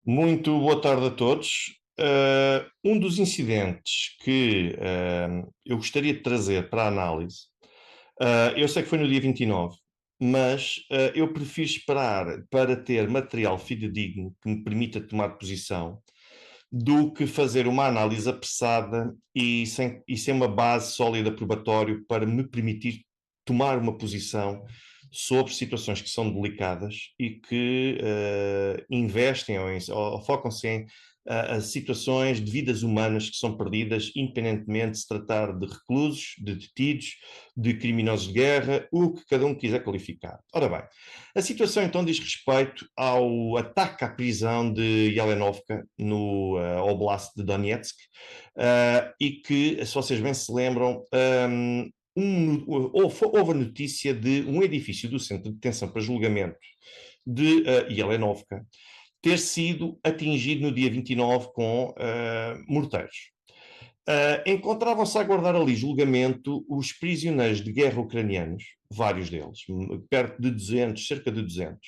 Muito boa tarde a todos. Um dos incidentes que eu gostaria de trazer para a análise, eu sei que foi no dia 29, mas eu prefiro esperar para ter material fidedigno que me permita tomar posição do que fazer uma análise apressada e sem uma base sólida probatório para me permitir tomar uma posição sobre situações que são delicadas e que investem ou focam-se em situações de vidas humanas que são perdidas, independentemente de se tratar de reclusos, de detidos, de criminosos de guerra, o que cada um quiser qualificar. Ora bem, a situação então diz respeito ao ataque à prisão de Yelenovka no Oblast de Donetsk e que, se vocês bem se lembram, houve a notícia de um edifício do Centro de Detenção para Julgamento de Yelenovka ter sido atingido no dia 29 com morteiros. Encontravam-se a aguardar ali julgamento os prisioneiros de guerra ucranianos, vários deles, perto de 200, cerca de 200,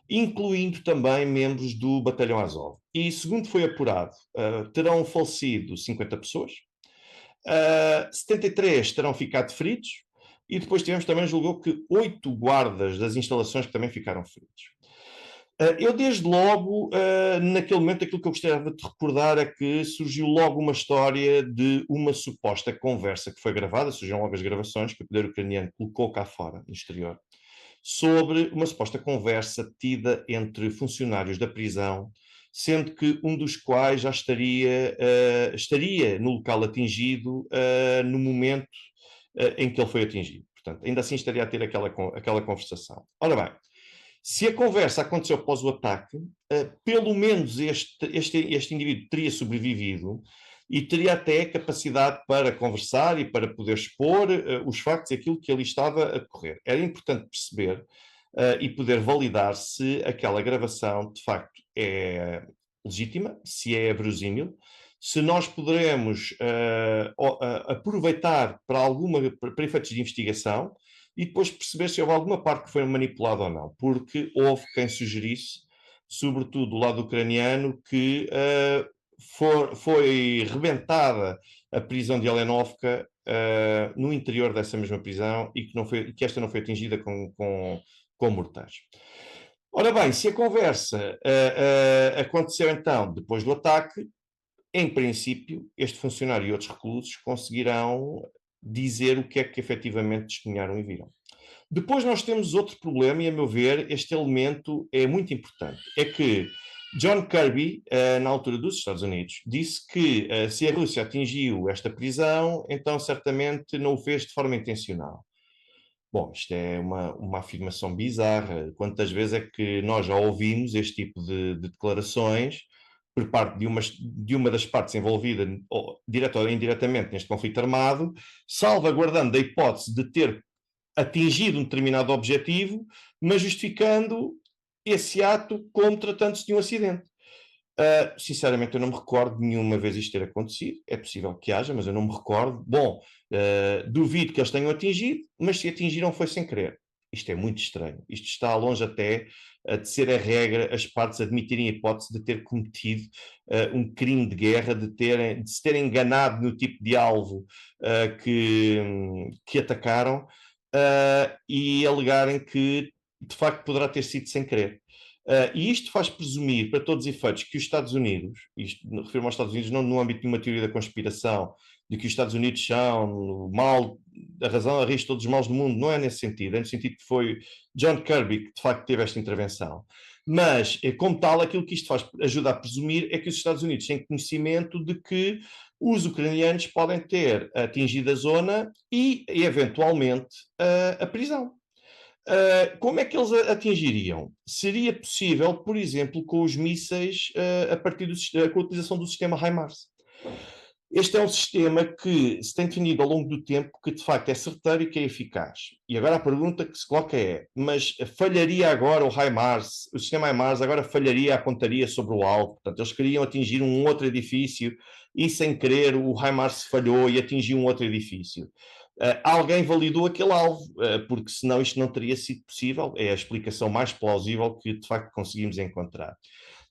incluindo também membros do Batalhão Azov. E, segundo foi apurado, terão falecido 50 pessoas, 73 terão ficado feridos, e depois tivemos também, julgou que 8 guardas das instalações que também ficaram feridos. Eu, desde logo, naquele momento, aquilo que eu gostaria de recordar é que surgiu logo uma história de uma suposta conversa que foi gravada, surgiram logo as gravações que o poder ucraniano colocou cá fora, no exterior, sobre uma suposta conversa tida entre funcionários da prisão, sendo que um dos quais já estaria no local atingido no momento em que ele foi atingido. Portanto, ainda assim estaria a ter aquela conversação. Ora bem, se a conversa aconteceu após o ataque, pelo menos este indivíduo teria sobrevivido e teria até capacidade para conversar e para poder expor os factos e aquilo que ali estava a decorrer. Era importante perceber e poder validar se aquela gravação de facto é legítima, se é verosímil, se nós poderemos aproveitar para efeitos de investigação e depois perceber se houve alguma parte que foi manipulada ou não, porque houve quem sugerisse, sobretudo do lado ucraniano, que foi rebentada a prisão de Elenovka no interior dessa mesma prisão e que esta não foi atingida com mortais. Ora bem, se a conversa aconteceu então depois do ataque, em princípio, este funcionário e outros reclusos conseguirão dizer o que é que efetivamente testemunharam e viram. Depois nós temos outro problema, e a meu ver, este elemento é muito importante. É que John Kirby, na altura dos Estados Unidos, disse que se a Rússia atingiu esta prisão, então certamente não o fez de forma intencional. Bom, isto é uma afirmação bizarra. Quantas vezes é que nós já ouvimos este tipo de declarações por parte de uma das partes envolvidas, ou, direta ou indiretamente, neste conflito armado, salvaguardando a hipótese de ter atingido um determinado objetivo, mas justificando esse ato como tratando-se de um acidente. Sinceramente, eu não me recordo de nenhuma vez isto ter acontecido. É possível que haja, mas eu não me recordo. Bom, duvido que eles tenham atingido, mas se atingiram foi sem querer. Isto é muito estranho. Isto está longe até de ser a regra as partes admitirem a hipótese de ter cometido um crime de guerra, de se terem enganado no tipo de alvo que atacaram e alegarem que de facto poderá ter sido sem querer. E isto faz presumir, para todos os efeitos, que os Estados Unidos, isto refiro-me aos Estados Unidos não no âmbito de uma teoria da conspiração, de que os Estados Unidos são o mal, a razão, a raiz de todos os males do mundo, não é nesse sentido, é no sentido que foi John Kirby que de facto teve esta intervenção. Mas, como tal, aquilo que isto ajuda a presumir é que os Estados Unidos têm conhecimento de que os ucranianos podem ter atingido a zona e, eventualmente, a prisão. Como é que eles atingiriam? Seria possível, por exemplo, com os mísseis a partir com a utilização do sistema HIMARS. Este é um sistema que se tem definido ao longo do tempo que de facto é certeiro e que é eficaz. E agora a pergunta que se coloca é, mas falharia agora o HIMARS, o sistema HIMARS agora falharia a pontaria sobre o alvo? Portanto, eles queriam atingir um outro edifício e sem querer o HIMARS falhou e atingiu um outro edifício. Alguém validou aquele alvo, porque senão isto não teria sido possível, é a explicação mais plausível que de facto conseguimos encontrar.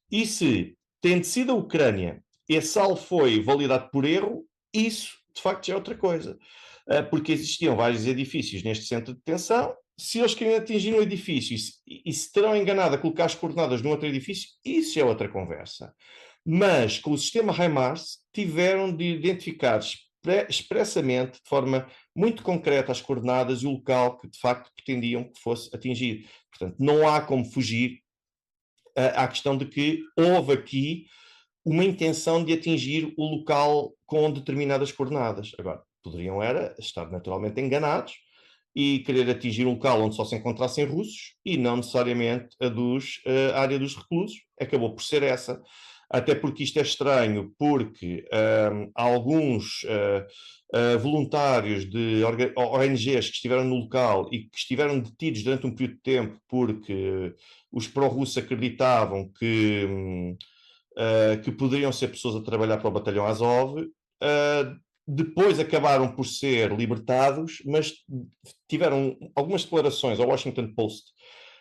E se Tendo sido a Ucrânia, esse alvo foi validado por erro, isso, de facto, já é outra coisa. Porque existiam vários edifícios neste centro de detenção. Se eles queriam atingir um edifício e se terão enganado a colocar as coordenadas num outro edifício, isso é outra conversa. Mas com o sistema HIMARS tiveram de identificar expressamente, de forma muito concreta, as coordenadas e o local que de facto pretendiam que fosse atingido. Portanto, não há como fugir à questão de que houve aqui uma intenção de atingir o local com determinadas coordenadas. Agora, poderiam estar naturalmente enganados e querer atingir um local onde só se encontrassem russos e não necessariamente a área dos reclusos. Acabou por ser essa. Até porque isto é estranho, porque alguns voluntários de ONGs que estiveram no local e que estiveram detidos durante um período de tempo porque os pró-russos acreditavam que poderiam ser pessoas a trabalhar para o batalhão Azov, depois acabaram por ser libertados, mas tiveram algumas declarações ao Washington Post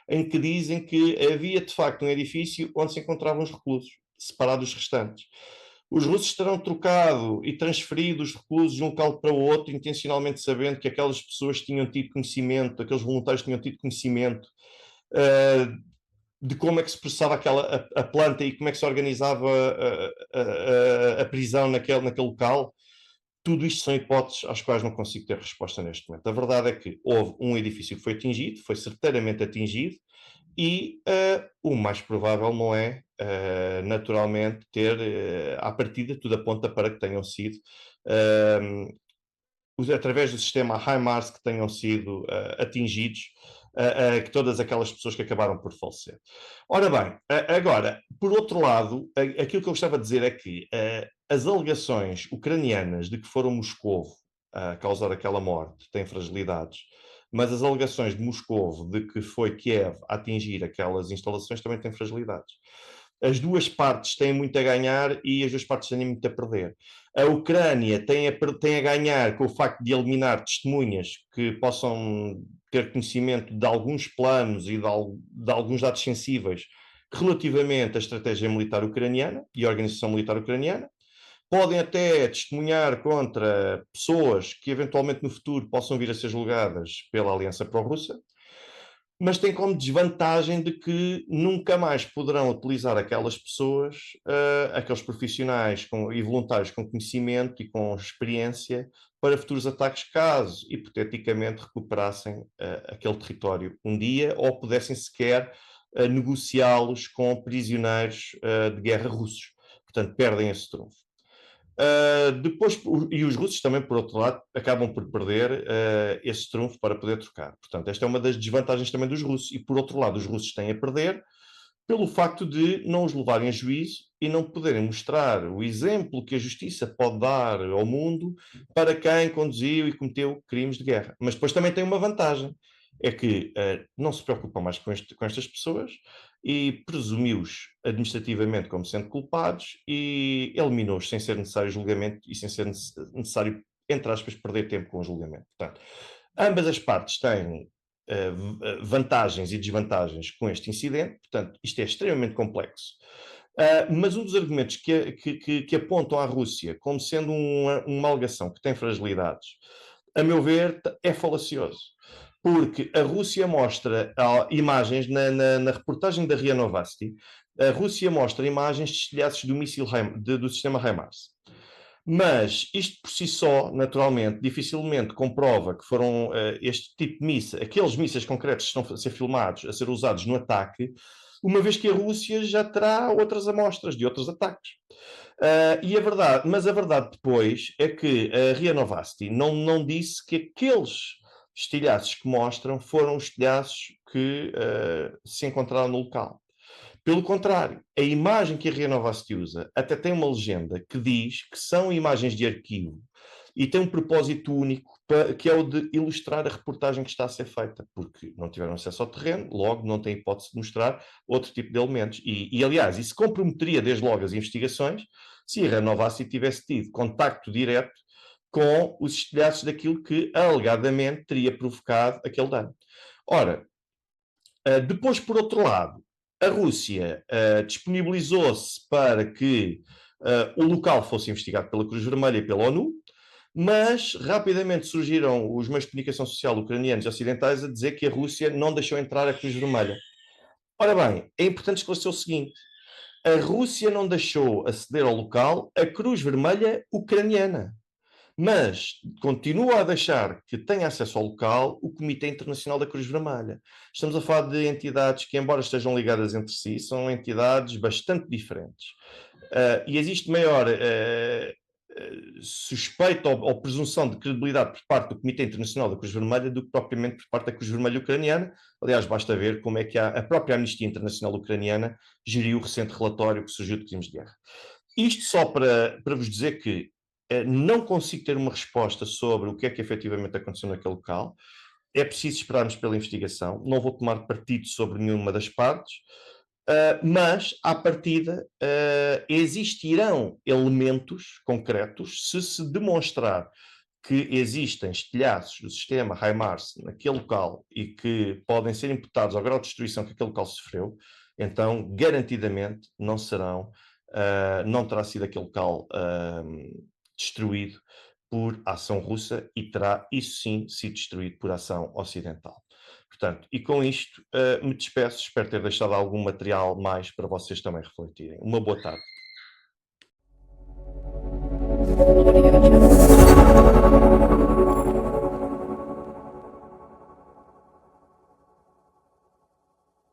em que dizem que havia de facto um edifício onde se encontravam os reclusos, separados dos restantes. Os russos terão trocado e transferido os reclusos de um local para o outro, intencionalmente sabendo que aquelas pessoas tinham tido conhecimento, aqueles voluntários tinham tido conhecimento de como é que se processava a planta e como é que se organizava a prisão naquele local. Tudo isto são hipóteses às quais não consigo ter resposta neste momento. A verdade é que houve um edifício que foi atingido, foi certeiramente atingido, e o mais provável não é, naturalmente, ter à partida, tudo aponta para que tenham sido, através do sistema HIMARS, que tenham sido atingidos que todas aquelas pessoas que acabaram por falecer. Ora bem, agora, por outro lado, aquilo que eu gostava de dizer é que as alegações ucranianas de que foram Moscovo a causar aquela morte têm fragilidades, mas as alegações de Moscovo de que foi Kiev a atingir aquelas instalações também têm fragilidades. As duas partes têm muito a ganhar e as duas partes têm muito a perder. A Ucrânia tem a ganhar com o facto de eliminar testemunhas que possam ter conhecimento de alguns planos e de alguns dados sensíveis relativamente à estratégia militar ucraniana e à organização militar ucraniana. Podem até testemunhar contra pessoas que eventualmente no futuro possam vir a ser julgadas pela Aliança Pró-Russa, mas tem como desvantagem de que nunca mais poderão utilizar aquelas pessoas, aqueles profissionais e voluntários com conhecimento e com experiência para futuros ataques, caso hipoteticamente recuperassem aquele território um dia ou pudessem sequer negociá-los com prisioneiros de guerra russos. Portanto, perdem esse trunfo. Depois, e os russos também, por outro lado, acabam por perder esse trunfo para poder trocar. Portanto, esta é uma das desvantagens também dos russos. E, por outro lado, os russos têm a perder pelo facto de não os levarem a juízo e não poderem mostrar o exemplo que a justiça pode dar ao mundo para quem conduziu e cometeu crimes de guerra. Mas depois também tem uma vantagem, é que não se preocupam mais com estas pessoas e presumiu-os administrativamente como sendo culpados e eliminou-os sem ser necessário julgamento e sem ser necessário, entre aspas, perder tempo com o julgamento. Portanto, ambas as partes têm vantagens e desvantagens com este incidente, portanto, isto é extremamente complexo. Mas um dos argumentos que apontam à Rússia como sendo uma alegação que tem fragilidades, a meu ver, é falacioso. Porque a Rússia mostra imagens, na reportagem da RIA Novosti, a Rússia mostra imagens de estilhaços do sistema HIMARS. Mas isto por si só, naturalmente, dificilmente comprova que foram este tipo de mísseis, aqueles mísseis concretos que estão a ser filmados, a ser usados no ataque, uma vez que a Rússia já terá outras amostras de outros ataques. Mas a verdade depois é que a RIA Novosti não disse que aqueles estilhaços que mostram foram estilhaços que se encontraram no local. Pelo contrário, a imagem que a RIA Novosti usa até tem uma legenda que diz que são imagens de arquivo e tem um propósito único, que é o de ilustrar a reportagem que está a ser feita, porque não tiveram acesso ao terreno, logo não tem hipótese de mostrar outro tipo de elementos. Aliás, isso comprometeria desde logo as investigações se a RIA Novosti tivesse tido contacto direto com os estilhaços daquilo que alegadamente teria provocado aquele dano. Ora, depois, por outro lado, A Rússia disponibilizou-se para que o local fosse investigado pela Cruz Vermelha e pela ONU, mas rapidamente surgiram os meios de comunicação social ucranianos e ocidentais a dizer que a Rússia não deixou entrar a Cruz Vermelha. Ora bem, é importante esclarecer o seguinte: a Rússia não deixou aceder ao local a Cruz Vermelha ucraniana, mas continua a deixar que tenha acesso ao local o Comitê Internacional da Cruz Vermelha. Estamos a falar de entidades que, embora estejam ligadas entre si, são entidades bastante diferentes. E existe maior suspeita ou presunção de credibilidade por parte do Comitê Internacional da Cruz Vermelha do que propriamente por parte da Cruz Vermelha ucraniana. Aliás, basta ver como é que a própria Amnistia Internacional ucraniana geriu o recente relatório que surgiu de crimes de guerra. Isto só para vos dizer que não consigo ter uma resposta sobre o que é que efetivamente aconteceu naquele local. É preciso esperarmos pela investigação. Não vou tomar partido sobre nenhuma das partes, mas, à partida, existirão elementos concretos se demonstrar que existem estilhaços do sistema HIMARS naquele local e que podem ser imputados ao grau de destruição que aquele local sofreu, então, garantidamente, não terá sido aquele local destruído por ação russa e terá, isso sim, sido destruído por ação ocidental. Portanto, e com isto me despeço, espero ter deixado algum material mais para vocês também refletirem. Uma boa tarde.